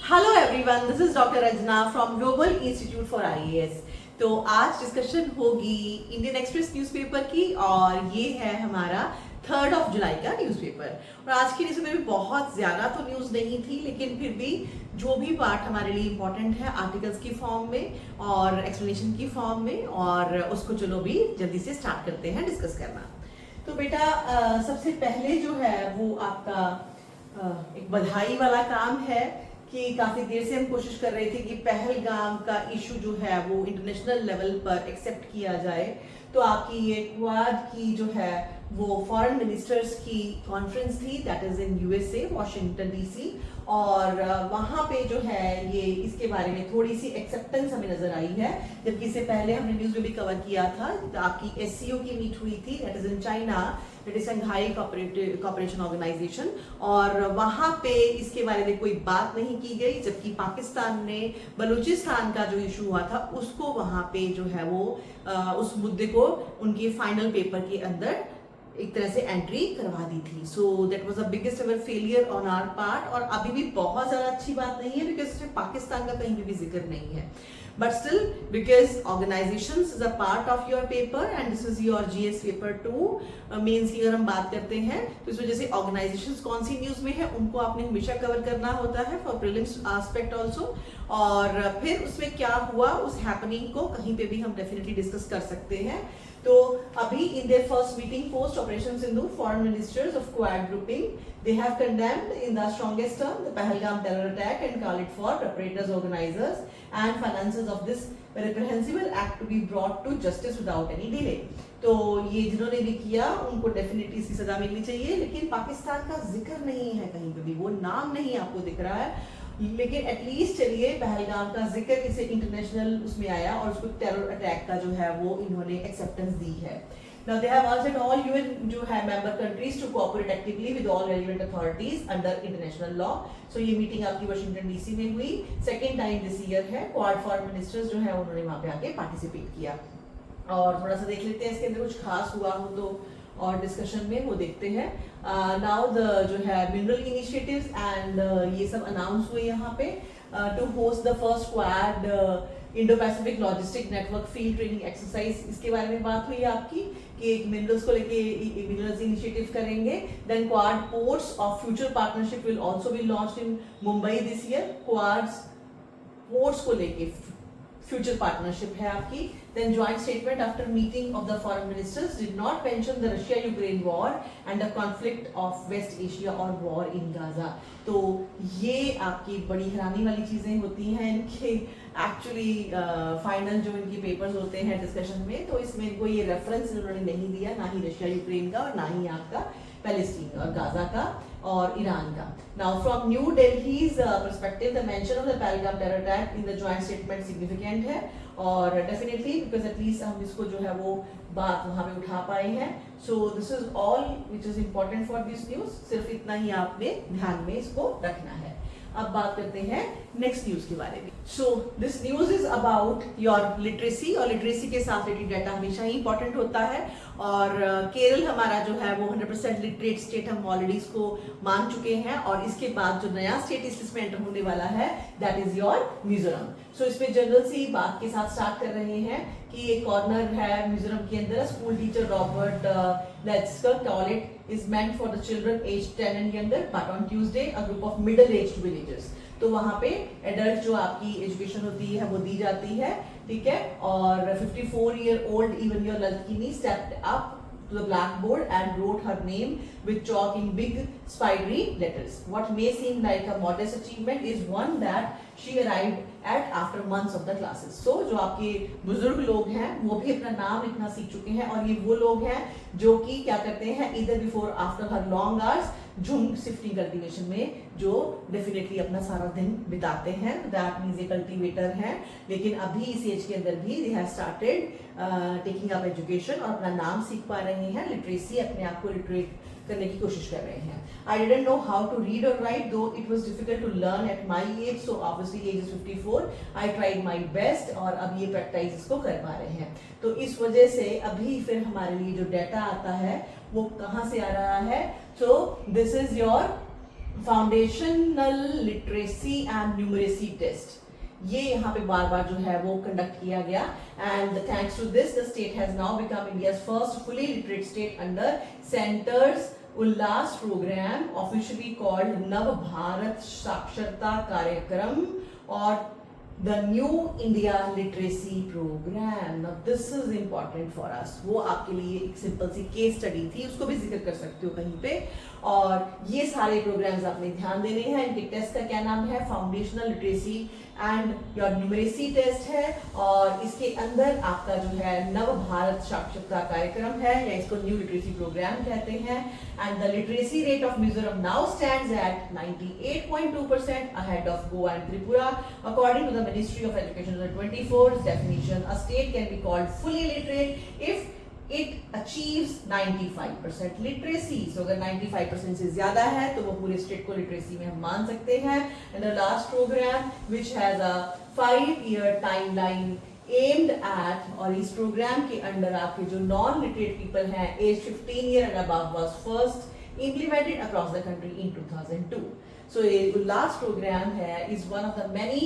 Hello everyone, this is doctor Rajna from global institute for IAS. तो आज discussion होगी Indian express newspaper की और ये है हमारा 3 जुलाई का न्यूज़पेपर। और आज की न्यूज़पेपर में बहुत ज़्यादा तो न्यूज़ नहीं थी, लेकिन फिर भी जो भी पार्ट हमारे लिए इम्पोर्टेंट है आर्टिकल्स की फॉर्म में और एक्सप्लेनेशन की फॉर्म में, और उसको चलो भी जल्दी से स्टार्ट करते हैं डिस्कस करना। तो बेटा सबसे पहले जो है वो आपका एक बधाई वाला काम है कि काफी देर से हम कोशिश कर रहे थे कि पहलगाम का इशू जो है वो इंटरनेशनल लेवल पर एक्सेप्ट किया जाए। तो आपकी ये क्वाड की जो है वो फॉरेन मिनिस्टर्स की कॉन्फ्रेंस थी, that is in USA Washington DC, और वहां पे जो है ये इसके बारे में थोड़ी सी एक्सेप्टेंस हमें नजर आई है। जबकि इससे पहले हमने न्यूज में भी कवर किया था, आपकी एससीओ की मीट हुई थी, that is in China, that is Shanghai Cooperation Organisation, और वहां पे इसके बारे में कोई बात नहीं की गई। जबकि पाकिस्तान ने बलूचिस्तान का जो इशू हुआ था उसको वहां पे जो है वो उस मुद्दे को उनके फाइनल पेपर के अंदर एक तरह से एंट्री करवा दी थी। So that was the biggest ever failure on our part, और अभी भी बहुत ज्यादा अच्छी बात नहीं है बिकॉज इसमें पाकिस्तान का कहीं भी जिक्र नहीं है। But still because organisations is a part of your paper and this is your GS paper 2 mains की अगर हम बात करते हैं तो इस वजह से ऑर्गेनाइजेशंस कौन सी न्यूज में है उनको आपने हमेशा कवर करना होता है फॉर प्रीलिम्स एस्पेक्ट ऑल्सो। और फिर उसमें क्या हुआ उस हैपनिंग को कहीं पे भी हम डेफिनेटली डिस्कस कर सकते हैं। तो अभी in their first meeting post Operation Sindhu, foreign ministers of Quad grouping, they have condemned in the strongest term the Pahalgam terror attack and call it for perpetrators, organizers and financiers of this reprehensible act to be brought to justice without any delay। तो ये जिन्होंने भी किया उनको definitely इसकी सजा मिलनी चाहिए, लेकिन पाकिस्तान का जिक्र नहीं है कहीं पे भी, वो नाम नहीं आपको दिख रहा है। लेकिन एटलीस्ट चलिए पहलगाम का जिक्र इसे इंटरनेशनल उसमें आया और उसको टेरर अटैक का जो है वो इन्होंने एक्सेप्टेंस दी है। Now they have urged all UN जो है member countries to cooperate actively with all relevant authorities under international law। So ये मीटिंग आपकी वाशिंगटन डीसी में हुई, सेकेंड टाइम दिस ईयर है। क्वाड फॉरेन मिनिस्टर्स जो है उन्होंने वहां पे आके पार्टिसिपेट किया। और थोड़ा सा देख लेते हैं इसके अंदर कुछ खास हुआ हो तो, और डिस्कशन में वो देखते हैं। नाउ द जो है मिनरल इनिशिएटिव्स एंड ये सब अनाउंस हुए यहाँ पे to host the first Quad Indo Pacific logistic network field training exercise. इसके बारे में बात हुई आपकी कि एक मिनरल्स को लेके मिनरल्स इनिशिएटिव करेंगे। Then Quad ports of future partnership will also be launched in Mumbai this year. Quad's ports को लेके फ्यूचर पार्टनरशिप है आपकी। Then joint statement after meeting of the foreign ministers did not mention the Russia-Ukraine war and the conflict of West Asia or war in Gaza। तो ये आपकी बड़ी हैरानी वाली चीजें होती हैं इनके एक्चुअली फाइनल जो इनके पेपर्स होते हैं डिस्कशन में, तो इसमें इनको ये रेफरेंस इन्होंने नहीं दिया, ना ही रशिया यूक्रेन का और ना ही आपका पैलेस्टीन और गाजा का और ईरान का। Now from new Delhi's perspective the mention of the Pahalgam terror attack in the joint statement significant है, और डेफिनेटली बिकॉज एटलीस्ट हम इसको जो है वो बात वहां पे उठा पाए हैं। सो this is all which is important for this news, सिर्फ इतना ही आपने ध्यान में इसको रखना है। अब बात करते हैं नेक्स्ट न्यूज के बारे में। So this news is about your literacy, और लिटरेसी के साथ रिलेटेड डाटा हमेशा ही इंपॉर्टेंट होता है। और केरल हमारा जो है वो 100% लिटरेट स्टेट हम ऑलरेडी इसको मान चुके हैं, और इसके बाद जो नया स्टेट इस लिस्ट में एंटर होने वाला है दैट इज योर मिजोरम। सो इसमें जनरल सी बात के साथ स्टार्ट कर रहे हैं कि एक कॉर्नर है मिजोरम के अंदर, school teacher Robert let's call it is meant for the children aged 10 and younger, but on Tuesday a group of middle-aged villagers। तो वहां पे एडल्ट जो आपकी एजुकेशन होती है वो दी जाती है, ठीक है। और 54-year-old Ivania Lalkini stepped up to the blackboard and wrote her name with chalk in big spidery letters। What may seem like a modest achievement is one that she arrived at after months of the classes। So जो आपके बुजुर्ग लोग हैं वो भी अपना नाम लिखना सीख चुके हैं, और ये वो लोग हैं जो कि क्या करते हैं either before after her long hours झुंड शिफ्टिंग कल्टीवेशन में जो डेफिनेटली अपना सारा दिन बिताते हैं, दैट मींस ये कल्टीवेटर हैं, लेकिन अभी इस एज के अंदर भी they have started taking up education और अपना नाम सीख पा रहे हैं, लिटरेसी अपने आप को लिटरेट करने की कोशिश कर रहे हैं। I didn't know how to read और write though it was difficult to learn at my age, so obviously age is 54, I tried my best, और अब ये प्रैक्टिस इसको कर पा रहे हैं। तो इस वजह से अभी फिर हमारे लिए जो डाटा आता है वो कहाँ से आ रहा है, so this is your foundational literacy and numeracy test, ये यहाँ पे बार बार जो है वो कंडक्ट किया गया, and thanks to this the state has now become India's first fully literate state under centre's Ullas programme, officially called Nav Bharat Saksharta Karyakram और the New India Literacy Programme. Now this is important for us. वो आपके लिए एक simple सी case study थी, उसको भी जिक्र कर सकते हो कहीं पे. और ये सारे प्रोग्राम्स आपने ध्यान देने हैं. इनके टेस्ट का क्या नाम है? Foundational literacy and your numeracy test है, और इसके अंदर आपका जो है नव भारत साक्षरता कार्यक्रम है, या इसको न्यू लिटरेसी प्रोग्राम कहते हैं. And the literacy rate of Mizoram now stands at 98.2% ahead of Goa and Tripura. According to the Ministry of Education 2024 definition, a state can be called fully literate if it achieves 95% literacy. So अगर 95% से ज्यादा है तो वो पूरे state को literacy में हम मान सकते हैं. And the last program which has a 5-year timeline aimed at, और इस प्रोग्राम के अंडर आपके जो नॉन लिटरेट पीपल हैं as 15 year and above was first implemented across the country in 2002. So ये लास्ट प्रोग्राम है is one of the many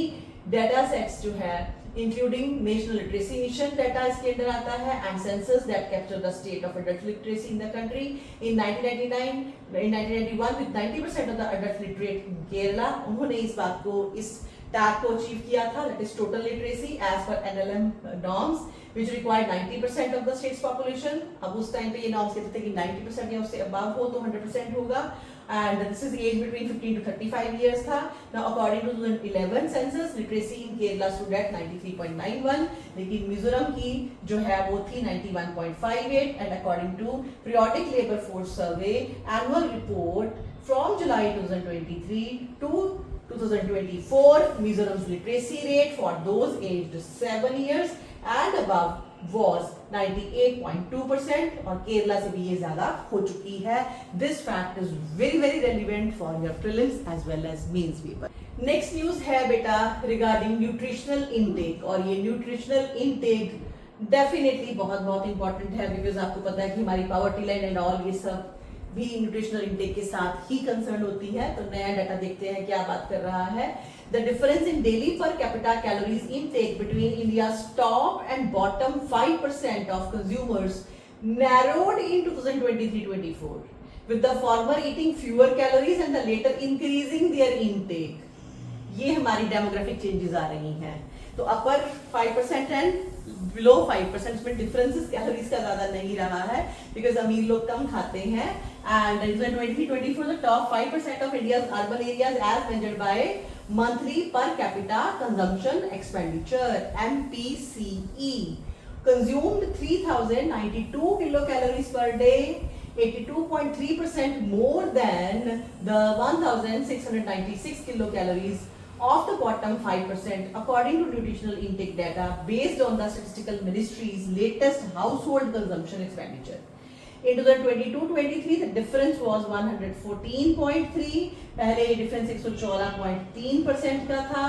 data sets जो है including national literacy mission data इसके अंदर आता है, and census that capture the state of adult literacy in the country in 1991 with 90% of the adult literate in Kerala. उन्होंने इस बात को, इस टैग को अचीव किया था, that is total literacy as per NLM norms which required 90% of the state's population. अब उस टाइम पे ये नॉर्म्स कहते थे कि 90% या उससे अबव हो तो 100% होगा, and this is age between 15 to 35 years था. Now according to 2011 census, literacy in Kerala stood at 93.91, लेकिन मिजोरम की जो है वो थी 91.58, and according to periodic labor force survey annual report from July 2023 to 2024, Mizoram's literacy rate for those aged 7 years and above was 98.2%, और केरला से भी ये ज्यादा हो चुकी है. This fact is very very relevant for your prelims as well as mains paper. Next news है बेटा regarding nutritional intake, और ये nutritional intake definitely बहुत बहुत important है, because आपको पता है कि हमारी poverty line and all ये सब भी न्यूट्रिशनल इंटेक के साथ ही कंसर्न होती है. तो नया डाटा देखते हैं क्या बात कर रहा है. द डिफरेंस इन डेली पर capita calories intake between India's top and bottom 5% of consumers narrowed in 2023-24 with the former eating fewer calories and the later increasing their intake. ये हमारी डेमोग्राफिक चेंजेस आ रही हैं. तो अपर 5% एंड बिलो 5% में differences calories का ज्यादा नहीं रहा है, बिकॉज अमीर लोग कम खाते हैं. And in 2023-24 the top 5% of India's urban areas as measured by monthly per capita consumption expenditure MPCE consumed 3092 kilocalories per day, 82.3% more than the 1696 kilocalories of the bottom 5% according to nutritional intake data based on the statistical ministry's latest household consumption expenditure. In 2022-23 the difference was 114.3. पहले ये difference 114.3% का था,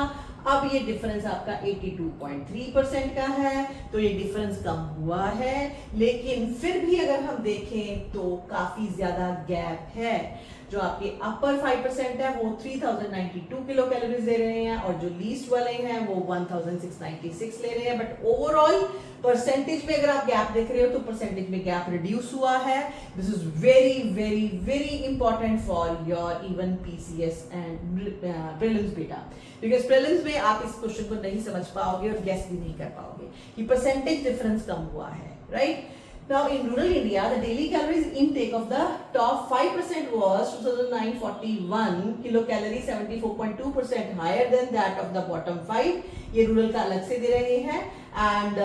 अब ये difference आपका 82.3% का है. तो ये डिफरेंस कम हुआ है, लेकिन फिर भी अगर हम देखें तो काफी ज्यादा गैप है. जो आपके अपर 5% है वो 3092 किलो कैलोरीज दे रहे हैं, और जो लीस्ट वाले हैं वो 1696 ले रहे हैं. बट ओवरऑल परसेंटेज में अगर आप गैप देख रहे हो तो परसेंटेज में गैप रिड्यूस हुआ है. This is very very very important for your even PCS and prelims बेटा, बिकॉज प्रीलिम्स में आप इस क्वेश्चन को नहीं समझ पाओगे और गेस भी नहीं कर पाओगे कि परसेंटेज डिफरेंस कम हुआ है, right? Now in rural India, the daily calories intake of the top 5% was 2941 kilocalories, 74.2% higher than that of the bottom 5. ये रूरल का अलग से दे रहे हैं. And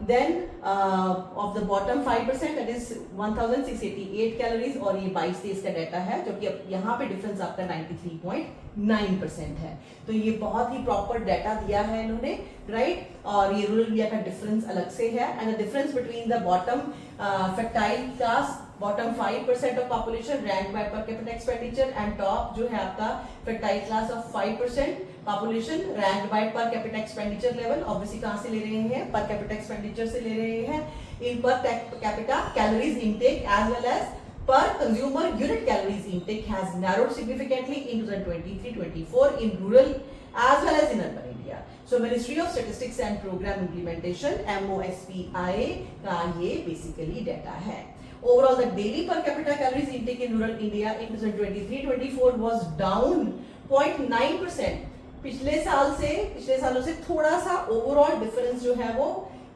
then of the bottom 5% that is 1688 calories, और ये 22-23 का डाटा है, जो कि अब यहाँ पे डिफरेंस आपका 93.9% है. तो ये बहुत ही प्रॉपर डाटा दिया है इन्होंने, राइट? और ये रूरल इंडिया का डिफरेंस अलग से है. And the difference between the bottom fractile class bottom 5% of population rank by per capita expenditure, and top जो है आपका fractile class of 5% population rank by per capita expenditure level. Obviously कहां से ले रहे हैं? पर कैपिटा एक्सपेंडिचर से ले रहे हैं. In per capita calories intake as well as per consumer unit calories intake has narrowed significantly in 2023-24 in rural as well as in urban India. So Ministry of Statistics and Program Implementation MOSPI का ये basically data है. Overall, the daily per capita calories intake in rural India in 2023-24 was down 0.9%. पिछले सालों से थोड़ा सा overall difference जो है वो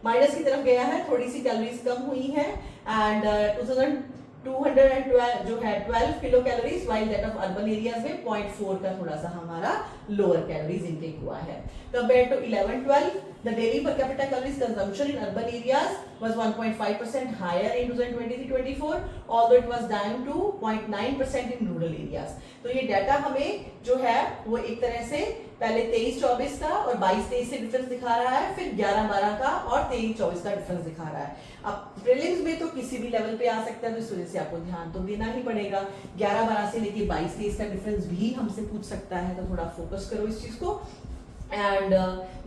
माइनस की तरफ गया है, थोड़ी सी कैलोरीज कम हुई है एंड 2212 जो है 12 kilo calories, while that of urban areas में 0.4 का थोड़ा सा हमारा लोअर कैलोरीज इनटेक हुआ है. Compared to 11-12, the daily per capita calories consumption in urban areas was 1.5% higher in 2023-24, although it was down to 0.9% in rural areas. तो ये data हमें जो है वो एक तरह से पहले 23-24 का और 22-23 से डिफरेंस दिखा रहा है, फिर 11-12 का और 23-24 का डिफरेंस दिखा रहा है. अब प्रीलिम्स में तो किसी भी लेवल पे आ सकता है, तो इस वजह से आपको ध्यान तो देना ही पड़ेगा. 11-12 से लेके 22-23 का डिफरेंस भी हमसे पूछ सकता है, तो थोड़ा फोकस करो इस चीज को. And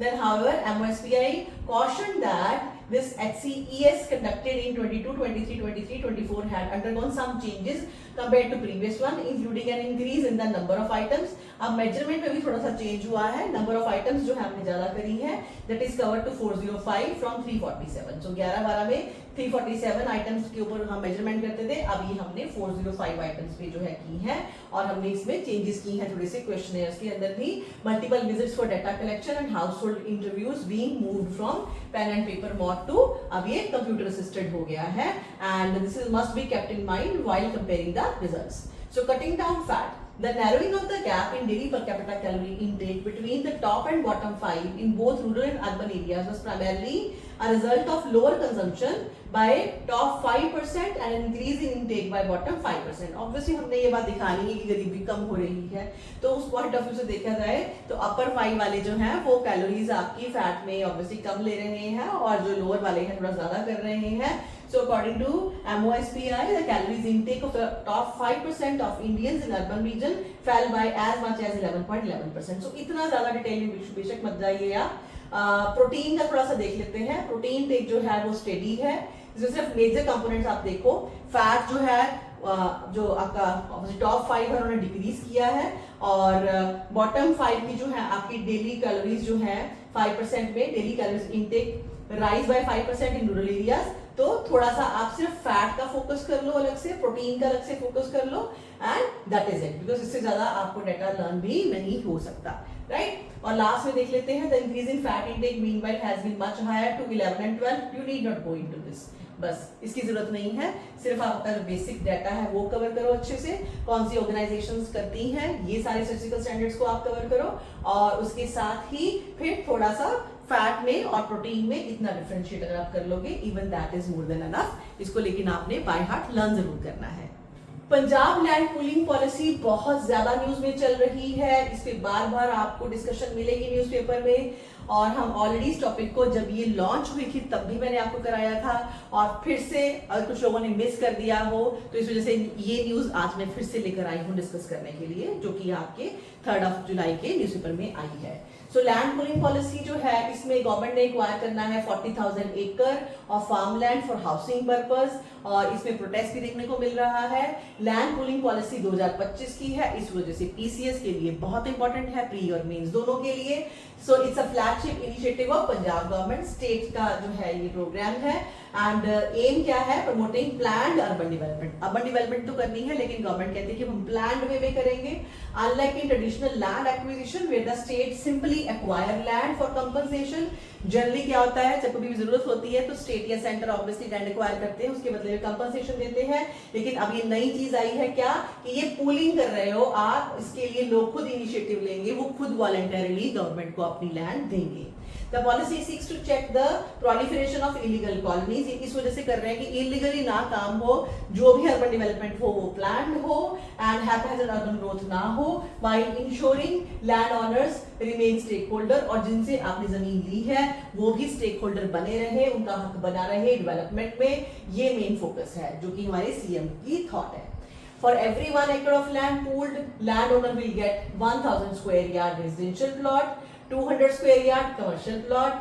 then however MOSPI cautioned that this HCES conducted in 22, 23, 23, 24 had undergone some changes compared to previous one, including an increase in the number of items. अब मेजरमेंट में भी थोड़ा सा चेंज हुआ है, नंबर ऑफ आइटम्स जो है हमने ज्यादा करी है, that is covered to 405 from 347. So 11-12 में 347 आइटम्स के ऊपर हम मेजरमेंट करते थे, अभी हमने 405 आइटम्स पे जो है की है और हमने इसमें चेंजेस की हैं थोड़े से. क्वेश्चनेयर्स के अंदर भी multiple visits for data collection and household interviews being moved from pen and paper mode to अब ये कंप्यूटर असिस्टेड हो गया है. And this is must be kept in mind while comparing the results. So cutting down fat, the narrowing of the gap in daily per capita calorie intake between the top and bottom 5 in both rural and urban areas was primarily a result of lower consumption by top 5% and an increase in intake by bottom 5%. Obviously हमने ये बात दिखानी है कि गरीबी कम हो रही है, तो उस पॉइंट ऑफ व्यू से देखा जाए तो अपर 5 वाले जो हैं वो कैलोरीज आपकी फैट में ऑब्वियसली कम ले रहे हैं और जो लोअर वाले हैं थोड़ा ज्यादा कर रहे हैं. So according to MOSPI, the calories intake of the top 5% of Indians in urban region fell by as much as 11.11%. So इतना ज्यादा डिटेल में बेशक मत जाइए आप. प्रोटीन का थोड़ा सा देख लेते हैं. प्रोटीन टेक जो है वो स्टेडी है. इसमें सिर्फ मेजर कंपोनेंट्स आप देखो, फैट जो है जो आपका टॉप 5 है उन्होंने डिक्रीज किया है और बॉटम 5 की जो है आपकी डेली कैलोरीज जो है 5% में daily calories intake rise by 5% in rural areas. तो थोड़ा सा आप सिर्फ फैट का फोकस कर लो अलग से, प्रोटीन का अलग से फोकस कर लो and that is it, because इससे ज्यादा आपको डाटा लर्न भी नहीं हो सकता, राइट. और लास्ट में देख लेते हैं, the increase in fat intake meanwhile has been much higher to 11 and 12. You need not go into this, बस इसकी जरूरत नहीं है. सिर्फ आपका जो बेसिक डाटा है वो कवर करो अच्छे से, कौन सी ऑर्गेनाइजेशंस करती हैं ये सारे स्टैटिस्टिकल स्टैंडर्ड्स को आप कवर करो और उसके साथ ही फिर थोड़ा सा फैट में और प्रोटीन में इतना डिफरेंशिएट अगर आप कर लोगे, even that is more than enough. इसको लेकिन आपने बाय हार्ट लर्न जरूर करना है. पंजाब लैंड पूलिंग पॉलिसी बहुत ज्यादा न्यूज में चल रही है, इस पे बार बार आपको डिस्कशन मिलेगी न्यूज़पेपर में और हम ऑलरेडी इस टॉपिक को जब ये लॉन्च हुई थी तब भी मैंने आपको कराया था और फिर से अगर कुछ लोगों ने मिस कर दिया हो तो इस वजह से ये न्यूज आज मैं फिर से लेकर आई हूँ डिस्कस करने के लिए, जो कि आपके 3 जुलाई के न्यूज़पेपर में आई है. सो लैंड पूलिंग पॉलिसी जो है इसमें गवर्नमेंट ने एक्वायर करना है 40,000 एकड़ of farm land for housing purpose और इसमें प्रोटेस्ट भी देखने को मिल रहा है. लैंड पूलिंग पॉलिसी 2025 की है, इस वजह से पीसीएस के लिए बहुत इंपॉर्टेंट है, प्री और मेंस दोनों के लिए. So it's a flagship initiative of Punjab government, state का जो है ये प्रोग्राम है एंड एम क्या है, promoting planned urban development. Urban development तो करनी है लेकिन गवर्नमेंट कहती है कि हम प्लान्ड वे में करेंगे. Unlike in traditional land acquisition where the state simply acquire land for compensation. Generally क्या होता है, जब कभी भी जरूरत होती है तो स्टेट या सेंटर ऑब्वियसली लैंड एक्वायर करते हैं, उसके बदले में कंपनसेशन देते हैं. लेकिन अब ये नई चीज आई है क्या कि ये पूलिंग कर रहे हो आप, इसके लिए लोग खुद इनिशिएटिव लेंगे, वो खुद वॉलंटरली गवर्नमेंट को अपनी लैंड देंगे. The policy seeks to check the proliferation of illegal colonies. इस वजह से कर रहे हैं कि इलीगली ना काम हो, जो भी अर्बन डेवलपमेंट हो वो प्लान्ड हो एंड हैप्पीनेस अर्बन ग्रोथ ना हो, while ensuring landowners remain stakeholder और जिनसे आपने जमीन ली है वो भी स्टेक होल्डर बने रहे, उनका हक बना रहे डेवलपमेंट में. ये मेन फोकस है जो कि हमारे सीएम की थॉट है. For every 1 acre of land pooled, landowner will get 1,000 square yard residential plot, 200 square yard commercial plot.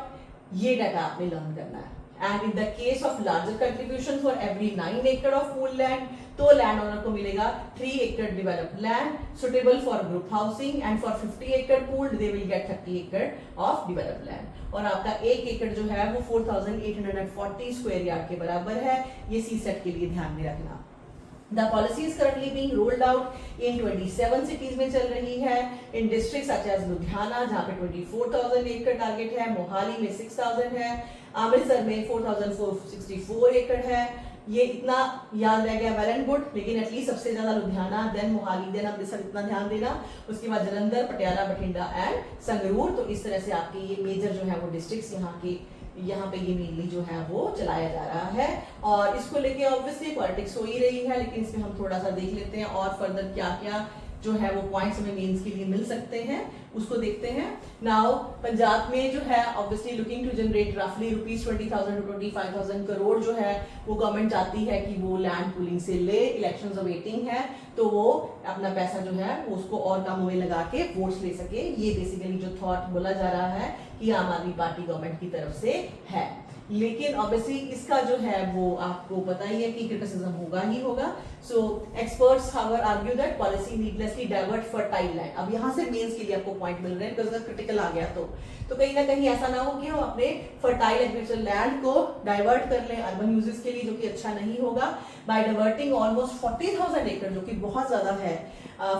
ये डाटा आपने लर्न करना है. And in the case of larger contribution for every 9 एकड़ ऑफ पूल लैंड, तो land owner को मिलेगा 3 एकड़ developed land suitable for group housing, and for 50 एकड़ पूल्ड दे विल गेट 30 एकड़ ऑफ डेवलप्ड लैंड। और आपका 1 एकड़ जो है वो 4840 स्क्वायर यार्ड के बराबर है। ये सीसेट के लिए ध्यान में रखना। The policy is currently being rolled out in 27 cities में चल रही है, in districts such as Ludhiana जहाँ पे 24,000 एकड़ टारगेट है, मोहाली में 6,000 है, अमृतसर में 4,464 एकड़ है। ये इतना याद रह गया, वेल एंड गुड, लेकिन एटलीस्ट सबसे ज्यादा लुधियाना, देन मोहाली, देन अमृतसर, इतना ध्यान देना। उसके बाद जलंधर, पटियाला, बठिंडा एंड संगरूर। तो इस तरह से आपके ये मेजर जो है वो डिस्ट्रिक्ट्स यहाँ पे ये मेनली जो है वो चलाया जा रहा है। और इसको लेके ऑब्वियसली पॉलिटिक्स हो ही रही है, लेकिन इसमें हम थोड़ा सा देख लेते हैं और फर्दर क्या क्या जो है वो पॉइंट्स हमें मेंस के लिए मिल सकते हैं, उसको देखते हैं। नाउ पंजाब में जो है ऑब्वियसली लुकिंग टू जनरेट रफली ₹20,000 to 25,000 करोड़ जो है वो गवर्नमेंट चाहती है कि वो लैंड पूलिंग से ले। इलेक्शंस अवेटिंग है, तो वो अपना पैसा जो है वो उसको और कामों में लगा के वोट्स ले सके। ये बेसिकली जो थॉट बोला जा रहा है कि आम आदमी पार्टी गवर्नमेंट की तरफ से है। लेकिन ऑब्वियसली इसका जो है वो आपको पता ही है कि क्रिटिसिज्म होगा ही होगा। So experts however argue that policy needlessly divert fertile land. अब यहाँ से मेंस के लिए आपको पॉइंट मिल रहे हैं, बिकॉज अगर क्रिटिकल आ गया तो कहीं ना कहीं ऐसा ना हो कि हम अपने फर्टाइल एग्रीकल्चर लैंड को डाइवर्ट कर लें अर्बन यूजेस के लिए, जो कि अच्छा नहीं होगा। बाय डाइवर्टिंग ऑलमोस्ट 40,000 एकड़, जो कि बहुत ज्यादा है,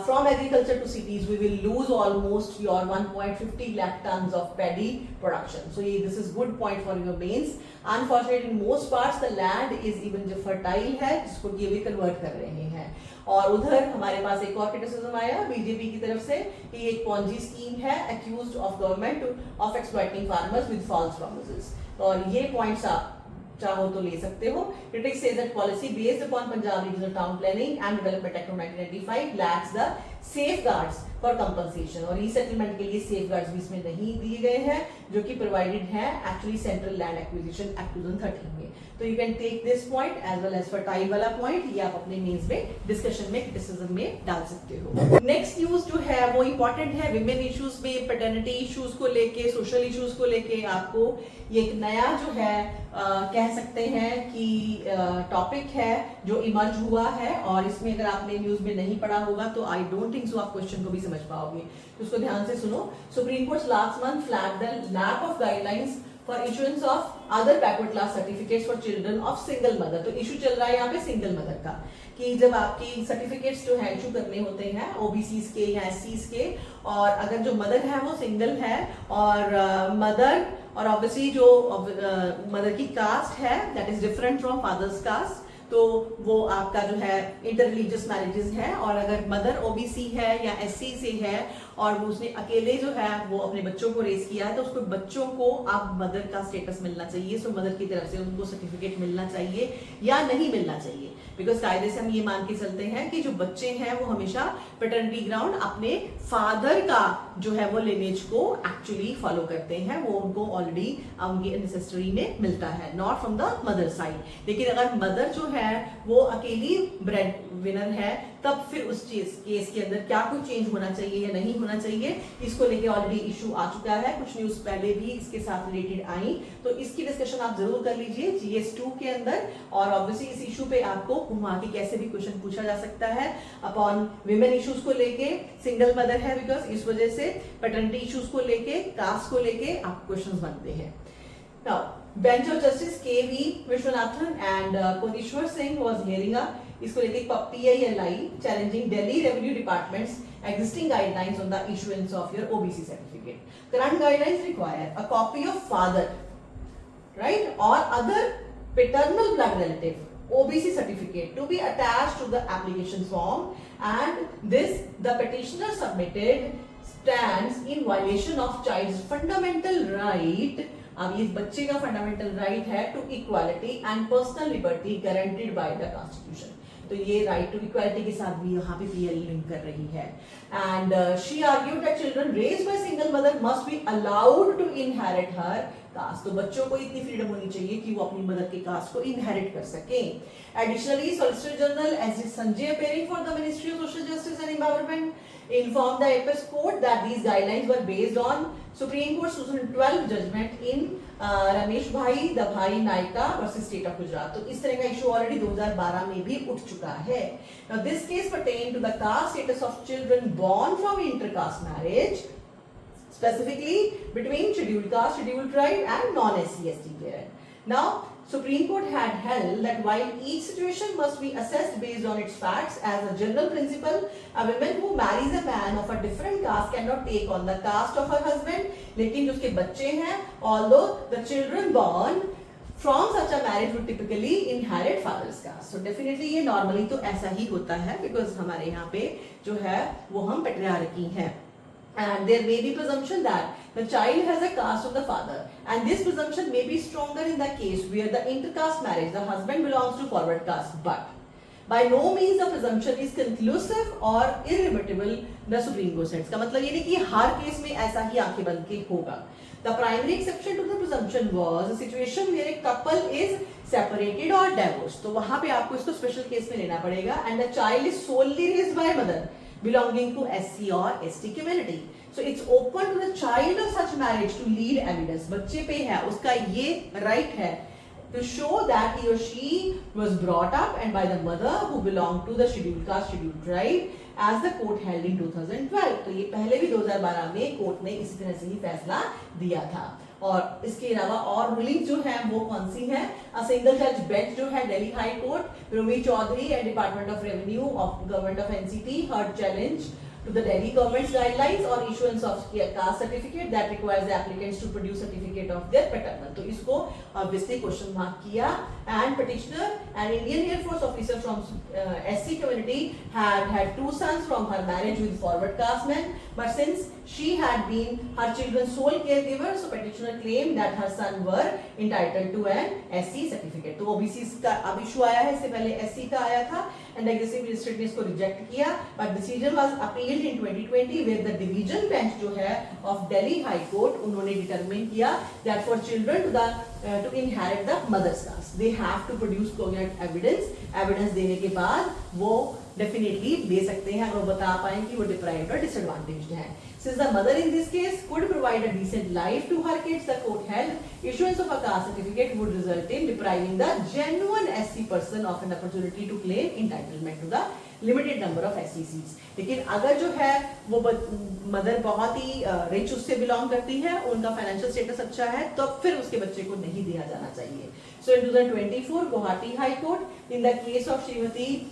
from agriculture to cities, we will lose almost your 1.50 lakh tons of paddy production. So this is good point for your mains. Unfortunately, in most parts the land is even जो fertile है, जिसको ये भी convert कर रहे हैं। और उधर हमारे पास एक और क्रिटिसिज्म आया बीजेपी की तरफ से कि एक पॉन्जी स्कीम है, accused of government of exploiting farmers with false promises। और ये पॉइंट्स आप चाहो तो ले सकते हो। Critics say that policy based upon Punjab Regional Town Planning and Development Act of 1995 lacks the safeguards for compensation, और रीसेटलमेंट के लिए safeguards भी इसमें नहीं दिए गए हैं, जो कि प्रोवाइडेड है actually central land acquisition act 2013 में। तो you can take this point as well as fractile वाला पॉइंट, ये आप अपने मेंस में डिस्कशन में क्रिटिसिज्म में डाल सकते हो। नेक्स्ट न्यूज जो है वो इंपॉर्टेंट है, विमेन इश्यूज में, पैटर्निटी इश्यूज को लेके, सोशल इश्यूज को लेके आपको ये एक नया जो है कह सकते हैं कि टॉपिक है जो इमर्ज हुआ है। और इसमें अगर आपने न्यूज में नहीं पढ़ा होगा तो आई डोंट थिंक सो आप क्वेश्चन को भी समझ पाओगे, तो उसको ध्यान से सुनो। Supreme Court last month flagged the lack of guidelines for issuance of other backward class certificates for children of single mother. तो इशू चल रहा है यहाँ पे सिंगल मदर का, कि जब आपकी सर्टिफिकेट्स जो है इशू करने होते हैं ओबीसीज के या एससीज के, और अगर जो मदर है वो सिंगल है और मदर और ऑब्वियसली जो मदर की कास्ट है that is different from father's caste, तो वो आपका जो है इंटर रिलीजियस मैरिजेस है। और अगर मदर ओबीसी है या एससी से है और वो उसने अकेले जो है वो अपने बच्चों को रेस किया है, तो उसको बच्चों को अब मदर का स्टेटस मिलना चाहिए। सो मदर की तरफ से उनको सर्टिफिकेट मिलना चाहिए या नहीं मिलना चाहिए, बिकॉज कायदे से हम ये मान के चलते हैं कि जो बच्चे हैं वो हमेशा पैटर्निटी ग्राउंड अपने फादर का जो है वो लिनेज को एक्चुअली फॉलो करते हैं, वो उनको ऑलरेडी उनकी एंसेस्ट्री में मिलता है, not from the mother side. लेकिन अगर मदर जो है वो अकेली ब्रेड विनर है, तब फिर उस केस के अंदर क्या कुछ चेंज होना चाहिए या नहीं होना चाहिए, इसको लेके ऑलरेडी इशू आ चुका है। कुछ न्यूज पहले भी इसके साथ रिलेटेड आई, तो इसकी डिस्कशन आप जरूर कर लीजिए GS2 के अंदर। और ऑब्वियसली इस इशू पे आपको घुमा के कैसे भी क्वेश्चन पूछा जा सकता है अपॉन विमेन इश्यूज को लेके, सिंगल मदर है बिकॉज इस वजह से पैटर्निटी इश्यूज को लेके, कास्ट को लेके आप क्वेश्चंस बनते हैं। Now bench of justice KV Viswanathan and Koteshwar Singh was hearing इसको लेके PILI challenging Delhi revenue department's existing guidelines on the issuance of your OBC certificate. Current guidelines require a copy of father, right, or other paternal blood relative OBC certificate to be attached to the application form, and this the petitioner submitted stands in violation of child's fundamental right. अब ये बच्चे का fundamental right है to equality and personal liberty guaranteed by the constitution. तो ये right to equality के साथ भी यहाँ पे PIL लिंक कर रही है। And she argued that children raised by single mother must be allowed to inherit her caste. तो बच्चों को इतनी फ्रीडम होनी चाहिए कि वो अपनी मदर के कास्ट को इनहेरिट कर सके। Additionally solicitor general S Sanjay appearing for the Ministry of social justice and empowerment informed the Apex court that these guidelines were based on supreme court 2012 judgment in Ramesh bhai Dabhai Naika versus state of Gujarat. तो इस तरह का issue already 2012 में भी उठ चुका है। Now this case pertain to the caste status of children born from intercaste marriage, specifically between scheduled caste, scheduled tribe and non-SC/ST parent. Now, Supreme Court had held that while each situation must be assessed based on its facts, as a general principle, a woman who marries a man of a different caste cannot take on the caste of her husband. लेकिन जो उसके बच्चे हैं, although the children born from such a marriage would typically inherit father's caste. So definitely ये normally तो ऐसा ही होता है, because हमारे यहाँ पे जो है वो हम patriarchy हैं. And there may be presumption that the child has a caste of the father, and this presumption may be stronger in the case where the intercaste marriage, the husband belongs to forward caste, but by no means the presumption is conclusive or irrefutable. The Supreme Court says का मतलब ये नहीं कि हर case में ऐसा ही आंखें बंद के होगा. The primary exception to the presumption was a situation where a couple is separated or divorced. तो वहाँ पे आपको इसको स्पेशल केस में लेना पड़ेगा, and the child is solely raised by a mother belonging to SC or ST community. So it's open to the child of such marriage to lead evidence. बच्चे पे है, उसका ये right है to show that he or she was brought up and by the mother who belonged to the scheduled caste, scheduled tribe, as the court held in 2012. तो ये पहले भी 2012 में कोर्ट ने इसी तरह से ही फैसला दिया था. और इसके अलावा और रूलिंग जो है वो कौन सी है? अ सिंगल जज बेंच जो है Delhi High Court, Rumi Chaudhary and department of revenue of government of NCT heard challenge to the Delhi government's guidelines or issuance of caste certificate that requires the applicants to produce certificate of their paternal. तो इसको obviously question mark किया, and petitioner, an Indian Air Force officer from SC community, had two sons from her marriage with forward caste men, but since she had been her children's sole caregiver, so petitioner claimed that her son were entitled to an SC certificate. तो OBC का अब issue आया है, इससे पहले SC का आया था, and executive magistrate ने इसको reject किया, but decision was appealed in 2020 where the division bench जो है of Delhi High Court उन्होंने determine किया that for children to inherit the mother's caste they have to produce cogent evidence देने के बाद वो definitely दे सकते हैं अगर वो बता पाएं कि वो deprived और disadvantaged हैं. Since the mother in this case could provide a decent life to her kids, the court held issuance of a caste certificate would result in depriving the genuine SC person of an opportunity to claim entitlement to the limited number of SC seats. लेकिन अगर जो है वो mother बहुत ही rich उससे belong करती है, उनका फाइनेंशियल स्टेटस अच्छा है, तो फिर उसके बच्चे को नहीं दिया जाना चाहिए. So in 2024 Guwahati High Court in the case of Srimati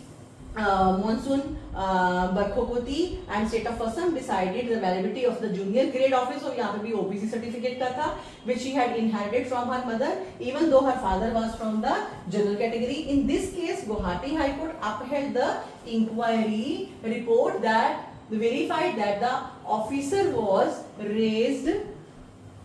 Monsoon Barkhopoti and state of Assam decided the validity of the junior grade office, और यहाँ पे भी OBC certificate का था, which she had inherited from her mother, even though her father was from the general category. In this case, Guwahati High Court upheld the inquiry report that verified that the officer was raised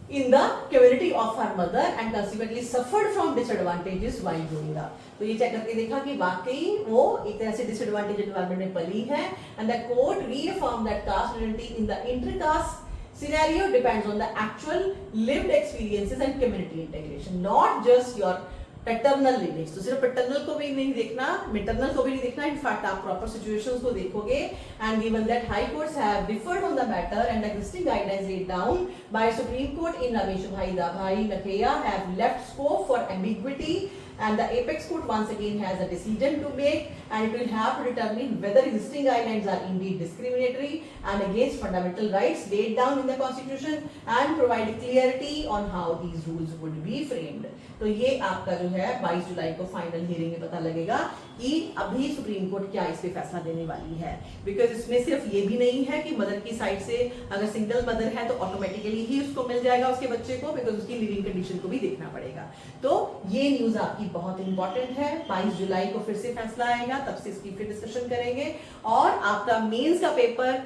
in the community of her mother and consequently suffered from disadvantages while growing up. तो ये check करके देखा कि वाकई वो एक तरह से disadvantaged environment में पली है, and the court reaffirmed that caste identity in the intercaste scenario depends on the actual lived experiences and community integration, not just your paternal lineage. तो सिर्फ पैटर्नल को भी नहीं देखना, मैटरनल को भी नहीं देखना, इनफैक्ट आप प्रॉपर सिचुएशंस को देखोगे. And given that high courts have differed on the matter and existing guidelines laid down by supreme court in Ramesh bhai Dabhai Nakhaiya have left scope for ambiguity, and the apex court once again has a decision to make, and it will have to determine whether existing guidelines are indeed discriminatory and against fundamental rights laid down in the constitution and provide clarity on how these rules would be framed. तो ये आपका जो है 22 जुलाई को final hearing में पता लगेगा कि अभी सुप्रीम कोर्ट क्या इस पे फैसला देने वाली है, बिकॉज इसमें सिर्फ ये भी नहीं है कि मदर की साइड से अगर सिंगल मदर है तो ऑटोमेटिकली ही उसको मिल जाएगा उसके बच्चे को, बिकॉज उसकी लिविंग कंडीशन को भी देखना पड़ेगा. तो ये न्यूज आपकी बहुत इंपॉर्टेंट है. 22 जुलाई को फिर से फैसला आएगा, तब से इसकी फिर डिस्कशन करेंगे. और आपका मेंस का पेपर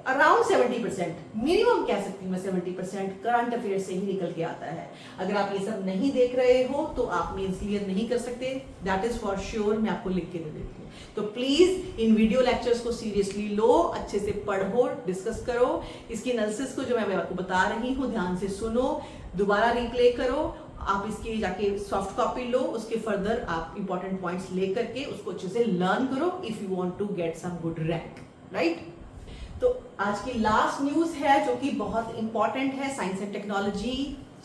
अराउंड 70%, मिनिमम कह सकती हूँ मैं 70% करंट अफेयर से ही निकल के आता है. अगर आप ये सब नहीं देख रहे हो तो आप मेंस क्लियर नहीं कर सकते, दैट इज फॉर श्योर. मैं आपको लिख के दे देती हूँ. तो प्लीज इन वीडियो लेक्चर्स को सीरियसली लो, अच्छे से पढ़ो, डिस्कस करो. इसकी एनालिसिस को जो मैं आपको बता रही हूँ ध्यान से सुनो, दोबारा रिप्ले करो. आप इसकी जाके सॉफ्ट कॉपी लो, उसके फर्दर आप इंपॉर्टेंट पॉइंट्स ले करके उसको अच्छे से लर्न करो if you want to get some good rank, right. तो आज की लास्ट न्यूज है जो कि बहुत इंपॉर्टेंट है, science and technology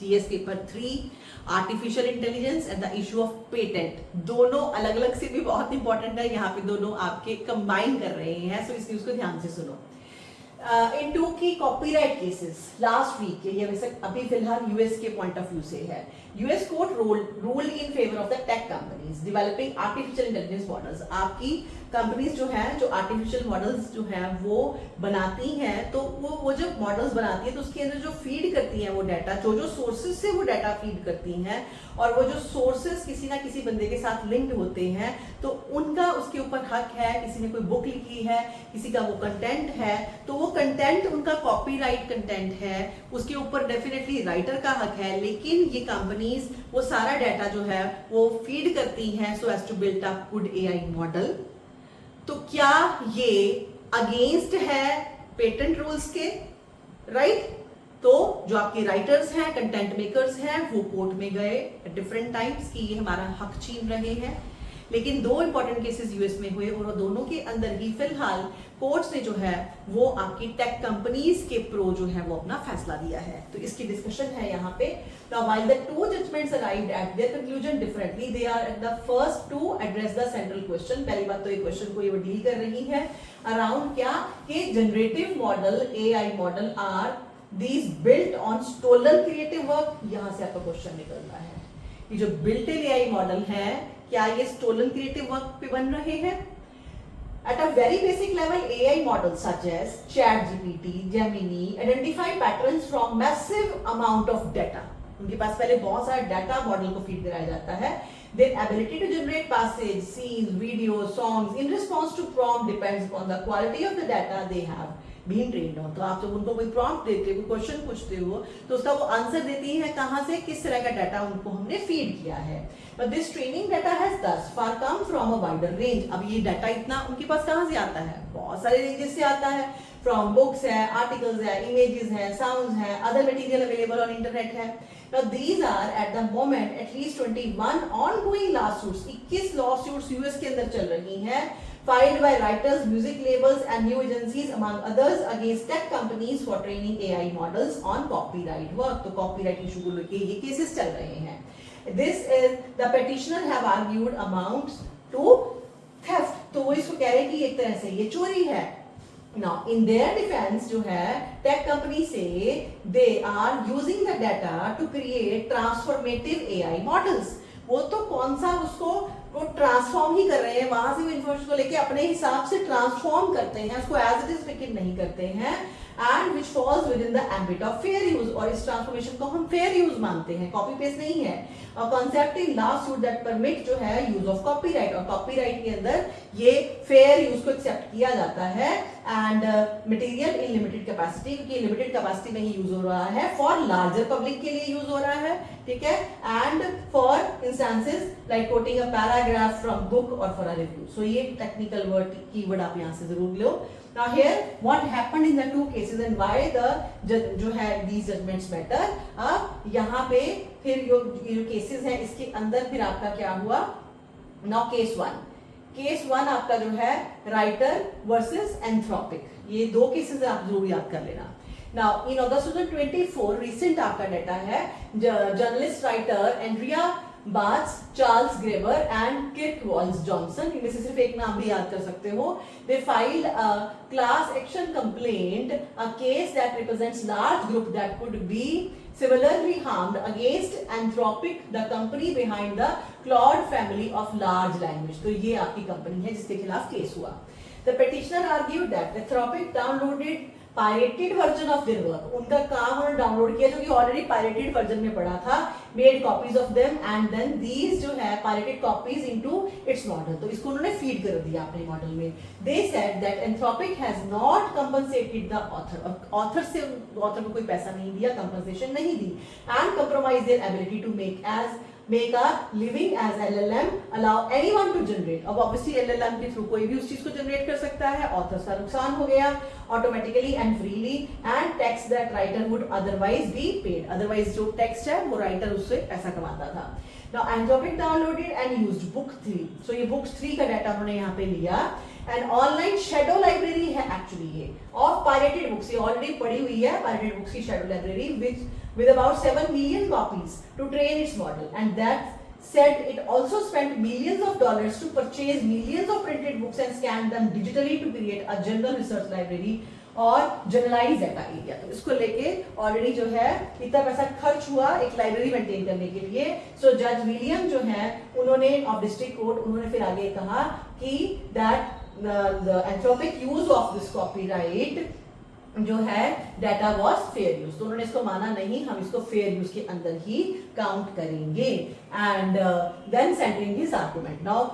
GS paper 3, artificial intelligence and the issue of patent. दोनों अलग अलग से भी बहुत इंपॉर्टेंट है, यहाँ पे दोनों आपके कंबाइन कर रहे हैं, सो इस न्यूज को ध्यान से सुनो। इन टू की कॉपीराइट केसेस लास्ट वीक के, ये वैसे अभी फिलहाल यूएस के पॉइंट ऑफ व्यू से है। US court rule in favour of the tech companies developing artificial intelligence models. आपकी कंपनीज जो है, जो आर्टिफिशियल मॉडल्स जो है वो बनाती हैं, तो वो जब मॉडल्स बनाती है तो उसके अंदर जो फीड करती हैं वो डाटा, जो सोर्सेज से वो डाटा फीड करती हैं, और वो जो सोर्सेज किसी ना किसी बंदे के साथ लिंक्ड होते हैं, तो उनका उसके ऊपर हक है। किसी ने कोई बुक लिखी है, किसी का वो कंटेंट है, तो वो कंटेंट उनका कॉपीराइट कंटेंट है, उसके ऊपर डेफिनेटली राइटर का हक है। लेकिन ये कंपनीज वो सारा डाटा जो है वो फीड करती हैं so as to build up good AI model. तो क्या ये अगेंस्ट है पेटेंट रूल्स के? राइट? तो जो आपके राइटर्स हैं, कंटेंट मेकर्स हैं, वो कोर्ट में गए डिफरेंट टाइम्स कि ये हमारा हक छीन रहे हैं। लेकिन दो इंपॉर्टेंट केसेस यूएस में हुए और दोनों के अंदर ही फिलहाल कोर्ट्स ने जो है वो आपकी टेक कंपनीज के प्रो जो है वो अपना फैसला दिया है। तो इसकी डिस्कशन है यहाँ पे। Now, while the two judgments arrived at their conclusion differently, they are the first to address the central question। पहली बात तो ये क्वेश्चन को ये डील कर रही है अराउंड क्या कि generative model, AI model are these built on stolen creative work। यहां से आपका क्वेश्चन निकलता है, ये जो built एआई मॉडल है क्या ये stolen creative work पे बन रहे हैं? At a very basic level, AI models such as ChatGPT, Gemini identify patterns from massive amount of data। उनके पास पहले बहुत सारा डाटा मॉडल को फीड कराया जाता है। Their ability to generate passage, scenes, videos, songs in response to prompt depends upon the quality of the data they have been trained on। तो आप जब उनको कोई प्रॉम्प्ट देते हो, कोई क्वेश्चन पूछते हो, तो उसका वो आंसर देती है कहां से, किस तरह का डाटा उनको हमने फीड किया है। But this training data has thus far come from a wider range। अब ये डाटा इतना उनके पास कहां से आता है? बहुत सारे रेंजेस से आता है। फ्रॉम बुक्स है, आर्टिकल्स है, इमेजेस है, साउंड्स है, other material available on internet है। Now these are at the moment at least 21 ongoing lawsuits। 21 lawsuits US के अंदर चल रही हैं, filed by writers, music labels and new agencies among others against tech companies for training AI models on copyright work। तो copyright issue को लेके ये cases चल रहे हैं। This is the petitioner have argued amounts to theft। तो वो इसको कह रहे हैं कि एक तरह से ये चोरी है। Now, in their defense जो है, tech company say they are using the data to create transformative AI models। वो तो कौन सा उसको वो ट्रांसफॉर्म ही कर रहे हैं, वहां से वो इन्फॉर्मेशन को लेके अपने हिसाब से ट्रांसफॉर्म करते हैं, उसको एज इट इज पिक नहीं करते हैं, and which falls with in the ambit of fair use. और इस ट्रांसफॉर्मेशन को हम फेयर यूज मानते हैं, कॉपी पेस्ट नहीं है। और concept in lawsuit that permit जो है यूज ऑफ कॉपीराइट, और कॉपीराइट के अंदर ये फेयर यूज को एक्सेप्ट किया जाता है। And material in limited capacity, क्योंकि लिमिटेड कैपेसिटी में ही यूज हो रहा है, फॉर लार्जर पब्लिक के लिए यूज हो रहा है, ठीक है, and for instances like coating a paragraph from book और फॉर अ रिव्यू। सो ये टेक्निकल वर्ड कीवर्ड आप यहाँ से जरूर लो। Now here what happened in the two cases and why the जो है these judgments matter। अब यहाँ पे फिर जो केसेस हैं इसके अंदर फिर आपका क्या हुआ? Now case one आपका जो है राइटर वर्सेस एंथ्रोपिक, ये दो केसेस आप जरूर याद कर लेना। Now in August 2024 recent आपका डाटा है, journalist writer Andrea Bartz, Charles Graeber and Kirk Wallace Johnson, इनमें से सिर्फ एक नाम भी याद कर सकते हो। They filed a class action complaint, a case that represents large group that could be similarly harmed against Anthropic, the company behind the Claude family of large language। तो ये आपकी कंपनी है जिसके खिलाफ केस हुआ। The petitioner argued that Anthropic downloaded pirated version of their work. उनका काम उन्होंने डाउनलोड किया जो कि ऑलरेडी पायरेटेड वर्जन में पड़ा था, made copies of them and then these जो है pirated copies into its model. तो इसको उन्होंने फीड कर दिया अपने मॉडल में। They said that Anthropic has not compensated the author, author को कोई पैसा नहीं दिया, कंपनसेशन नहीं दी, and compromise their ability to make as make a living as LLM, allow anyone to generate. अब obviously LLM के through कोई भी उस चीज को generate कर सकता है, authors का नुकसान हो गया automatically and freely, and text that writer would otherwise be paid. Otherwise जो text है वो writer उससे पैसा कमाता था. Now Anthropic downloaded and used book 3. So ये books 3 का डाटा उन्होंने यहाँ पे लिया. एंड ऑनलाइन शेडो लाइब्रेरी है एक्चुअली ये ऑफ पायरेटेड बुक्स, ये ऑलरेडी पड़ी हुई है पायरेटेड बुक्स की shadow library with about 7 million copies to train its model, and that said it also spent millions of dollars to purchase millions of printed books and scan them digitally to create a general research library और generalise data area. तो इसको लेके already जो है इतना पैसा खर्च हुआ एक लाइब्रेरी मेंटेन करने के लिए. सो जज विलियम जो है उन्होंने ऑफ डिस्ट्रिक्ट कोर्ट उन्होंने फिर आगे कहा कि that the Anthropic use of this copyright जो है डाटा वॉज फेयर यूज. तो उन्होंने इसको माना नहीं, हम इसको फेयर यूज के अंदर ही काउंट करेंगे. And then sending his argument. Now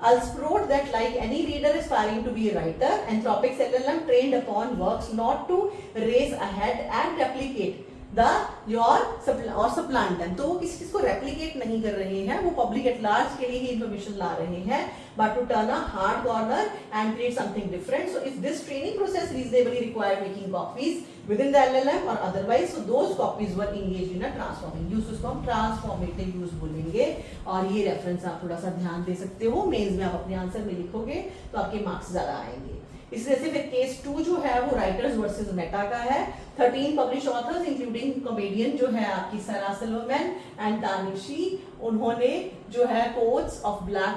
Als wrote that like any reader aspiring to be a writer, Anthropic's LLM trained upon works not to race ahead and replicate और supplant them. तो वो किसी चीज को replicate नहीं कर रहे हैं, वो public at large के लिए ही information ला रहे हैं, but to turn a hard corner and create something different. So if this training process reasonably required making copies within the LLM or otherwise, so those copies were engaged in a transforming use. उसको हम transformative use बोलेंगे. और ये reference आप थोड़ा सा ध्यान दे सकते हो, मेंस में आप अपने आंसर में लिखोगे तो आपके मार्क्स ज्यादा आएंगे. इस वजह से फिर केस 2 जो है वो राइटर्स वर्सेस मेटा का है. 13 पब्लिश ऑथर्स इंक्लूडिंग कॉमेडियन जो है आपकी सारा सिल्वरमैन एंड तानिशी, उन्होंने जो है quotes of black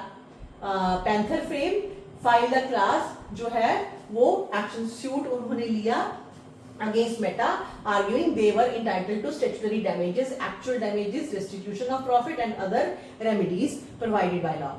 panther fame file the class जो है वो एक्शन सूट उन्होंने लिया against Meta, arguing they were entitled to statutory damages, actual damages, restitution of profit and other remedies provided by law.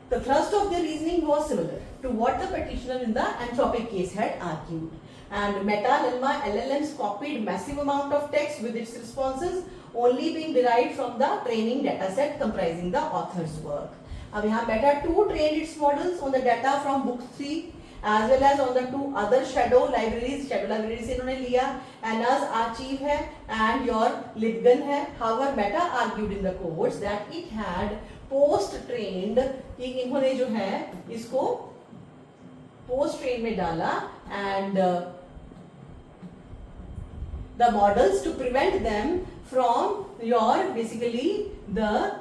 The thrust of their reasoning was similar to what the petitioner in the Anthropic case had argued. And Meta LLMs copied massive amount of text with its responses only being derived from the training dataset comprising the author's work. अब यहाँ Meta 2 trained its models on the data from book 3 as well as on the 2 other shadow libraries. Shadow libraries इन्होंने लिया, Anna's Archive है and your Libgen है. However, Meta argued in the courts that it had post-trained, कि इन्होंने जो है इसको post-train में डाला and the models to prevent them from your basically the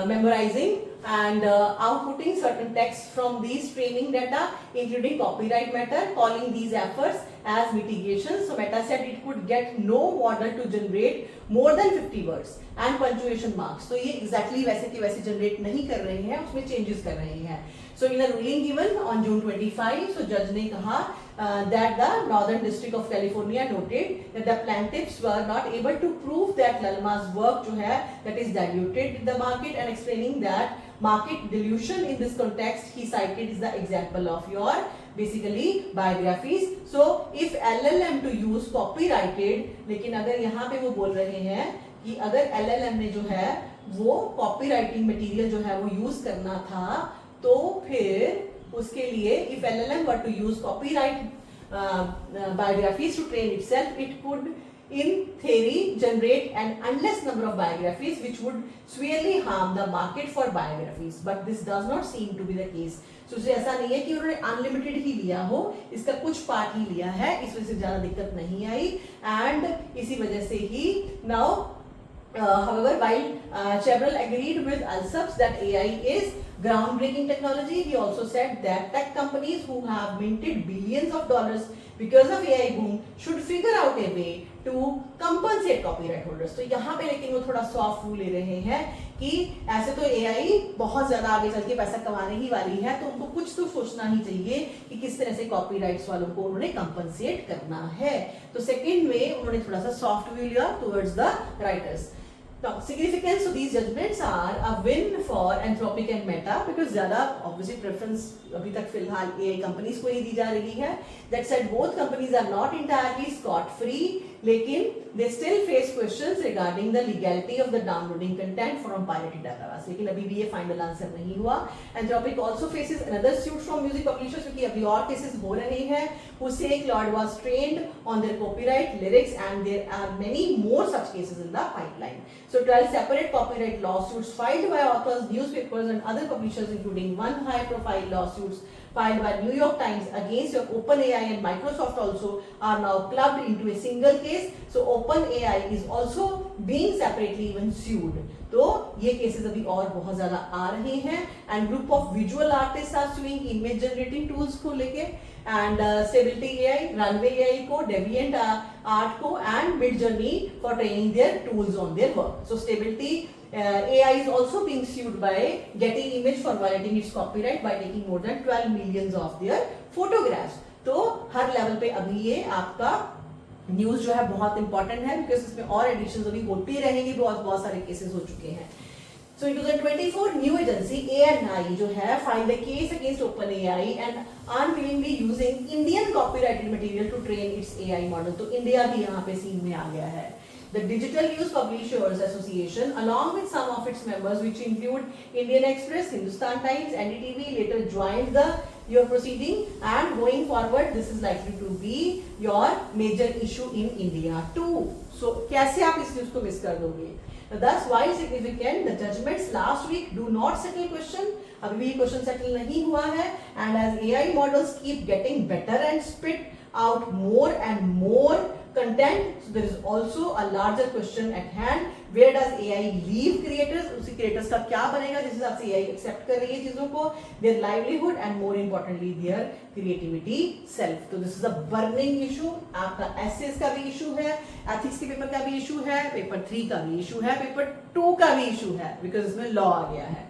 memorizing and outputting certain text from these training data including copyright matter, calling these efforts as mitigation. So Meta said it could get no model to generate more than 50 words and punctuation marks. तो ये exactly वैसे की वैसे generate नहीं कर रहे हैं, उसमें changes कर रहे हैं. So in a ruling given on June 25, so judge ने कहा that the Northern District of California noted that the plaintiffs were not able to prove that Lalma's work जो है that is diluted the market, and explaining that market dilution in this context he cited is the example of your basically biographies. So if LLM to use copyrighted, लेकिन अगर यहाँ पे वो बोल रहे हैं कि अगर LLM ने जो है वो copywriting material जो है वो use करना था, तो फिर उसके लिए if LLM were to use copyright biographies to train itself, it could in theory generate an endless number of biographies which would severely harm the market for biographies, but this does not seem to be the case. So ऐसा नहीं है कि उन्होंने unlimited ही लिया हो, इसका कुछ part ही लिया है, इस वजह से ज्यादा दिक्कत नहीं आई. एंड इसी वजह से ही now however, while Chevron agreed with Alsup's that AI is groundbreaking technology, he also said that tech companies who have minted billions of dollars because of AI boom should figure out a way to compensate copyright holders. तो यहाँ पे लेकिन वो थोड़ा soft rule ले रहे हैं कि ऐसे तो AI बहुत ज्यादा आगे चल के पैसा कमाने ही वाली है, तो उनको कुछ तो सोचना ही चाहिए कि किस तरह से कॉपीराइट्स वालों को उन्होंने कंपनसेट करना है. तो सेकेंड में उन्होंने थोड़ा सा सॉफ्ट व्यू लिया towards the writers. Now, significance of these judgments are a win for Anthropic and Meta because ज़्यादा obviously preference अभी तक फिलहाल AI companies को ही दी जा रही है. That said, both companies are not entirely scot-free. लेकिन they still face questions regarding the legality of the downloading content from pirated database, लेकिन अभी भी ये फाइनल आंसर नहीं हुआ। Anthropic also faces another suit from music publishers, क्योंकि अभी और केसेस हो रहे हैं who say Claude was trained on their copyright lyrics, and there are many more such cases in the pipeline. So 12 separate copyright lawsuits filed by authors, newspapers and other publishers, including one high profile lawsuits filed by New York Times against OpenAI and Microsoft also, are now clubbed into a single case. So OpenAI is also being separately even sued. तो ये cases अभी और बहुत ज्यादा आ रहे हैं। And group of visual artist are suing image generating tools को लेके, and Stability AI, Runway AI को, डेविएंट आर्ट को, and Midjourney for training their tools on their work. So Stability AI is also being sued by Getty Image for violating its copyright by taking more than 12 millions of their photographs. तो हर level पे अभी ये आपका news जो है बहुत important है, because इसमें और एडिशंस अभी होती रहेंगी, बहुत सारे केसेस हो चुके हैं। So in 2024, new agency ANI जो है filed a case against OpenAI and unwillingly using Indian copyrighted material to train its AI model. तो इंडिया भी यहाँ पे सीन में आ गया है। The Digital News Publishers Association, along with some of its members, which include Indian Express, Hindustan Times, NDTV, later joined your proceeding, and going forward, this is likely to be your major issue in India too. So, कैसे आप इस news को miss कर दोगे? Thus, while significant, the judgments last week do not settle question. अभी भी question settle नहीं हुआ है, and as AI models keep getting better and spit out more and more content, so there is also a larger question at hand, where does AI leave creators? उसी creators का क्या बनेगा जिस हिसाब से AI accept कर रही है चीजों को, their livelihood and more importantly their creativity self. तो this is a burning issue. आपका essays का भी issue है, ethics के पेपर का भी issue है, पेपर 3 का भी issue है, पेपर 2 का भी issue है, because इसमें लॉ आ गया है।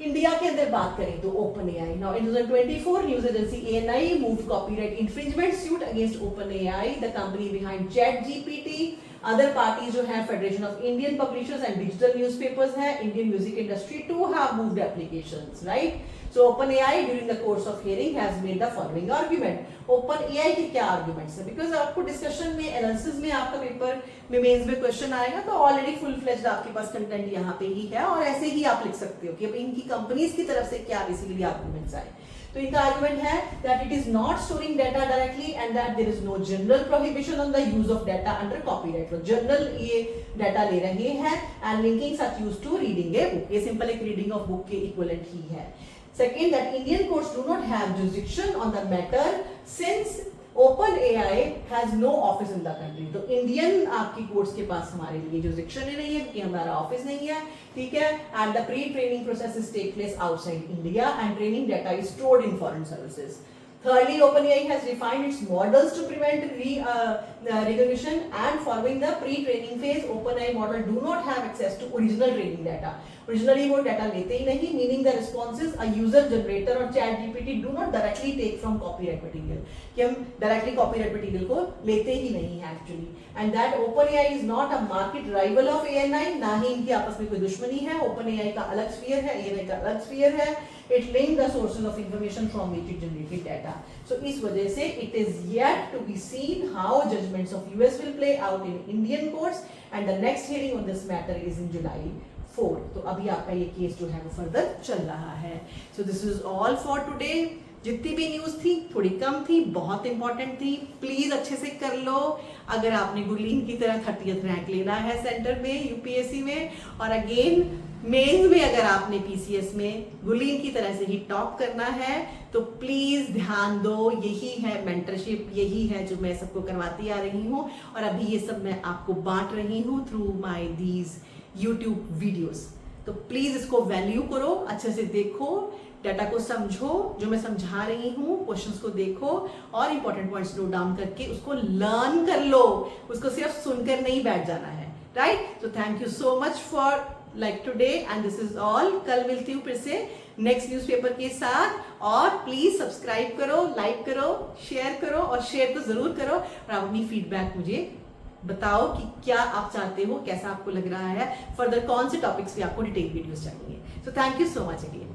इंडिया के अंदर बात करें तो OpenAI, now in 2024 news agency ANI moved copyright infringement suit against OpenAI, the company behind ChatGPT. Other parties जो है federation of Indian publishers and digital newspapers है, Indian music industry to have moved applications, right? So OpenAI during the course of hearing has made the following argument. OpenAI के क्या arguments है? Because आपको discussion में, analysis में आपका paper में mains में क्वेश्चन आएगा तो ऑलरेडी फुल फ्लेज्ड आपके पास कंटेंट यहाँ पे ही है, और ऐसे ही आप लिख सकते हो कि अब इनकी कंपनीज की तरफ से क्या बेसिकली आर्ग्यूमेंट्स आए। तो इनका आर्गुमेंट है that it is not storing data directly and that there is no general prohibition on the use of data under copyright. तो जनरल ये डाटा ले रहे हैं and linking such use to reading a book. ये simple एक reading of book के equivalent ही है। Second, that Indian courts do not have jurisdiction on the matter since OpenAI has no office in the country. तो Indian आपकी courts के पास हमारे लिए jurisdiction ही नहीं है क्योंकि हमारा ऑफिस नहीं है, ठीक है? And the pre-training processes take place outside India and training data is stored in foreign services. Thirdly, OpenAI has refined its models to prevent recognition, and following the pre-training phase, OpenAI model do not have access to original training data. Originally वो data लेते ही नहीं, meaning the responses a user generator or ChatGPT do not directly take from copyright material. कि हम directly copyright material को लेते ही नहीं हैं actually. And that OpenAI is not a market rival of ANI, ना ही इनकी आपस में कोई दुश्मनी है। OpenAI का अलग sphere है, ANI का अलग sphere है। It linked the sources of information from which it generated data. So इस वजह से it is yet to be seen how judgments of US will play out in Indian courts, and the next hearing on this matter is in July 4. तो अभी आपका ये case जो है वो फर्दर चल रहा है। So this is all for today. जितनी भी न्यूज़ थी थोड़ी कम थी, बहुत इंपॉर्टेंट थी, प्लीज अच्छे से कर लो। अगर आपने गुरलीन की तरह 30th रैंक लेना है सेंटर में, यूपीएससी में, और अगेन मेंस में अगर आपने पीसीएस में गुरलीन की तरह से ही टॉप करना है तो प्लीज ध्यान दो। यही है मेंटरशिप, यही है जो मैं सबको करवाती आ रही हूँ, और अभी ये सब मैं आपको बांट रही हूँ through my these YouTube videos. तो प्लीज इसको वैल्यू करो, अच्छे से देखो, डाटा को समझो, जो मैं समझा रही हूँ, क्वेश्चंस को देखो और इंपॉर्टेंट पॉइंट्स नोट डाउन करके उसको लर्न कर लो। उसको सिर्फ सुनकर नहीं बैठ जाना है, राइट? तो thank you so much for like today and this is all. कल मिलती हूँ फिर से नेक्स्ट न्यूज़पेपर के साथ, और प्लीज सब्सक्राइब करो, लाइक करो, शेयर करो, और शेयर तो जरूर करो, और अपनी फीडबैक मुझे बताओ कि क्या आप चाहते हो, कैसा आपको लग रहा है, फर्दर कौन से टॉपिक्स पे आपको डिटेल वीडियोस चाहिए। So thank you so much again.